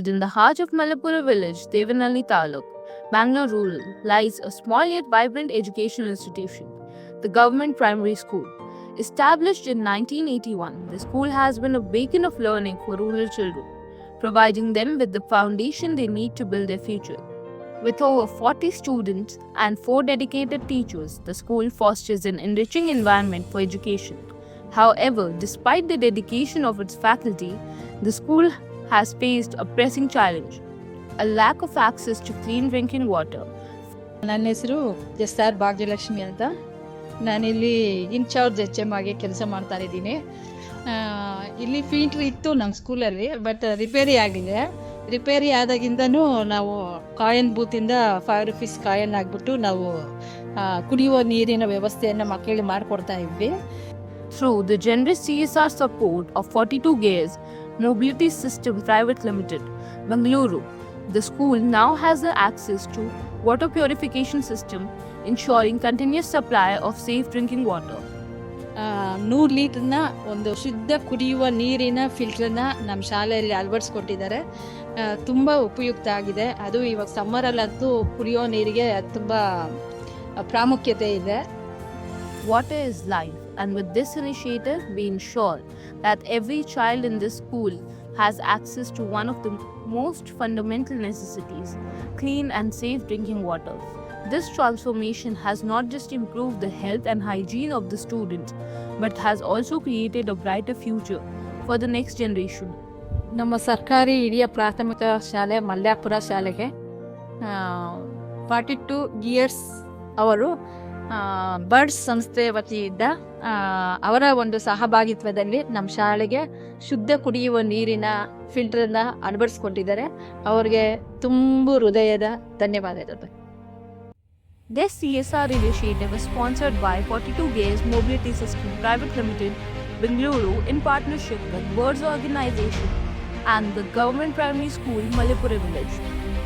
Nestled in the heart of Malapura village, Devanalli Taluk, Bangalore Rural, lies a small yet vibrant educational institution, the Government Primary School. Established in 1981, the school has been a beacon of learning for rural children, providing them with the foundation they need to build their future. With over 40 students and 4 dedicated teachers, the school fosters an enriching environment for education. However, despite the dedication of its faculty, the school has faced a pressing challenge: a lack of access to clean drinking water. ನನ್ನ ಹೆಸರು ಎಸ್.ಆರ್. ಭಾಗ್ಯಲಕ್ಷ್ಮಿ ಅಂತ. ನಾನಿಲ್ಲಿ incharge HM ಆಗಿ ಕೆಲಸ ಮಾಡ್ತಾ ಇದ್ದೀನಿ. ಇಲ್ಲಿ filter ಇತ್ತು ನಮ್ಮ ಸ್ಕೂಲಲ್ಲಿ, ಬಟ್ ರಿಪೇರಿ ಆಗಿದೆ. ರಿಪೇರಿ ಆದಾಗಿಂದನೂ ನಾವು ಕಾಯನ್ ಬೂತಿಂದ 5 rupees ಕಾಯನ್ ಆಗಿಬಿಟ್ಟು ನಾವು ಕುಡಿಯುವ ನೀರಿನ ವ್ಯವಸ್ಥೆಯನ್ನು ಮಕ್ಕಳಿಗೆ ಮಾಡಿಕೊಡ್ತಾ ಇದ್ವಿ. Through the generous CSR support of 42 Gears Mobility System Private Limited, Bengaluru, the school now has the access to water purification system, ensuring continuous supply of safe drinking water. 100 ಲೀಟರ್ನ ಒಂದು ಶುದ್ಧ ಕುಡಿಯುವ ನೀರಿನ ಫಿಲ್ಟ್ರನ್ನ ನಮ್ಮ ಶಾಲೆಯಲ್ಲಿ ಅಳವಡಿಸ್ಕೊಟ್ಟಿದ್ದಾರೆ. ತುಂಬ ಉಪಯುಕ್ತ ಆಗಿದೆ. ಅದು ಇವಾಗ ಸಮ್ಮರಲ್ಲಂತೂ ಕುಡಿಯೋ ನೀರಿಗೆ ತುಂಬ ಪ್ರಾಮುಖ್ಯತೆ ಇದೆ. Water is life, and with this initiative, we ensure that every child in this school has access to one of the most fundamental necessities, clean and safe drinking water. This transformation has not just improved the health and hygiene of the students, but has also created a brighter future for the next generation. ನಮ್ಮ ಸರ್ಕಾರಿ ಹಿರಿಯ ಪ್ರಾಥಮಿಕ ಶಾಲೆ ಮಲ್ಯಾಪುರ ಶಾಲೆಗೆ 42 gears ಅವರು birds ಸಂಸ್ಥೆ ವತಿಯಿಂದ ಅವರ ಒಂದು ಸಹಭಾಗಿತ್ವದಲ್ಲಿ ನಮ್ಮ ಶಾಲೆಗೆ ಶುದ್ಧ ಕುಡಿಯುವ ನೀರಿನ ಫಿಲ್ಟರ್ನ ಅಳವಡಿಸ್ಕೊಂಡಿದ್ದಾರೆ. ಅವರಿಗೆ ತುಂಬ ಹೃದಯದ ಧನ್ಯವಾದಗಳು. This CSR initiative is sponsored by 42 Gears Mobility System Private Limited, Bengaluru, in partnership with Birds Organization and the Government Primary School, Malapura Village.